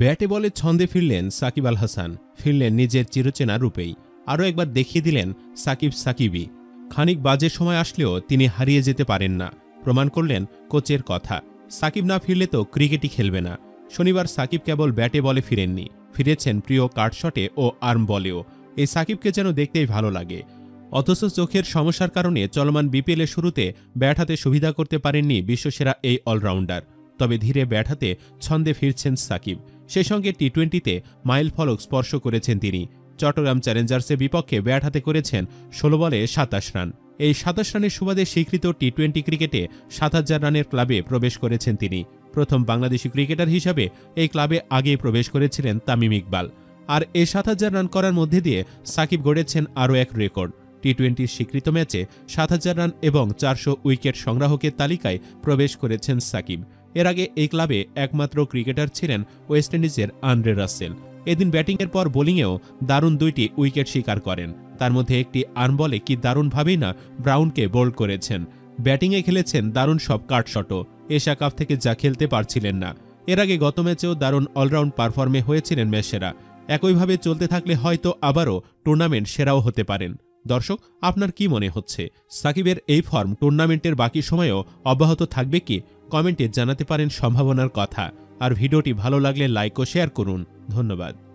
ব্যাটে বলে ছন্দে ফিরলেন সাকিব আল হাসান, ফিরলেন নিজের চিরচেনা রূপেই। আরও একবার দেখিয়ে দিলেন সাকিবই। খানিক বাজে সময় আসলেও তিনি হারিয়ে যেতে পারেন না, প্রমাণ করলেন কোচের কথা। সাকিব না ফিরলে তো ক্রিকেটই খেলবে না। শনিবার সাকিব কেবল ব্যাটে বলে ফিরেননি, ফিরেছেন প্রিয় কাটশটে ও আর্ম বলেও। এই সাকিবকে যেন দেখতেই ভালো লাগে। অথচ চোখের সমস্যার কারণে চলমান বিপিএলের শুরুতে ব্যাট হাতে সুবিধা করতে পারেননি বিশ্বসেরা এই অলরাউন্ডার। তবে ধীরে ব্যাট হাতে ছন্দে ফিরছেন সাকিব। সেই সঙ্গে টি-20তে মাইল ফলক স্পর্শ করেছেন তিনি। চট্টগ্রাম চ্যালেঞ্জার্সের বিপক্ষে ব্যাট হাতে করেছেন ১৬ বলে ২৭ রান। এই ২৭ রানের সুবাদে স্বীকৃত টি-20 ক্রিকেটে ৭,০০০ রানের ক্লাবে প্রবেশ করেছেন তিনি। প্রথম বাংলাদেশি ক্রিকেটার হিসাবে এই ক্লাবে আগেই প্রবেশ করেছিলেন তামিম ইকবাল। আর এই ৭,০০০ রান করার মধ্যে দিয়ে সাকিব গড়েছেন আরও এক রেকর্ড। টি-20 স্বীকৃত ম্যাচে ৭,০০০ রান এবং ৪০০ উইকেট সংগ্রাহকের তালিকায় প্রবেশ করেছেন সাকিব। এর আগে এই ক্লাবে একমাত্র ক্রিকেটার ছিলেন ওয়েস্ট ইন্ডিজের আন্দ্রে রাসেল। এদিন ব্যাটিংয়ের পর বোলিংয়েও দারুণ ২টি উইকেট শিকার করেন। তার মধ্যে একটি আর্ম বলে কি দারুণভাবেই না ব্রাউনকে বোল্ড করেছেন। ব্যাটিংয়ে খেলেছেন দারুণ সব কাটশটও, এশিয়া কাপ থেকে যা খেলতে পারছিলেন না। এর আগে গত ম্যাচেও দারুণ অলরাউন্ড পারফর্মে হয়েছিলেন ম্যাচ সেরা। একইভাবে চলতে থাকলে হয়তো আবারও টুর্নামেন্ট সেরাও হতে পারেন। দর্শক, আপনার কি মনে হচ্ছে সাকিবের এই ফর্ম টুর্নামেন্টের বাকি সময়েও অব্যাহত থাকবে কি? কমেন্টে জানাতে পারেন সম্ভাবনার কথা। আর ভিডিওটি ভালো লাগলে লাইক ও শেয়ার করুন। ধন্যবাদ।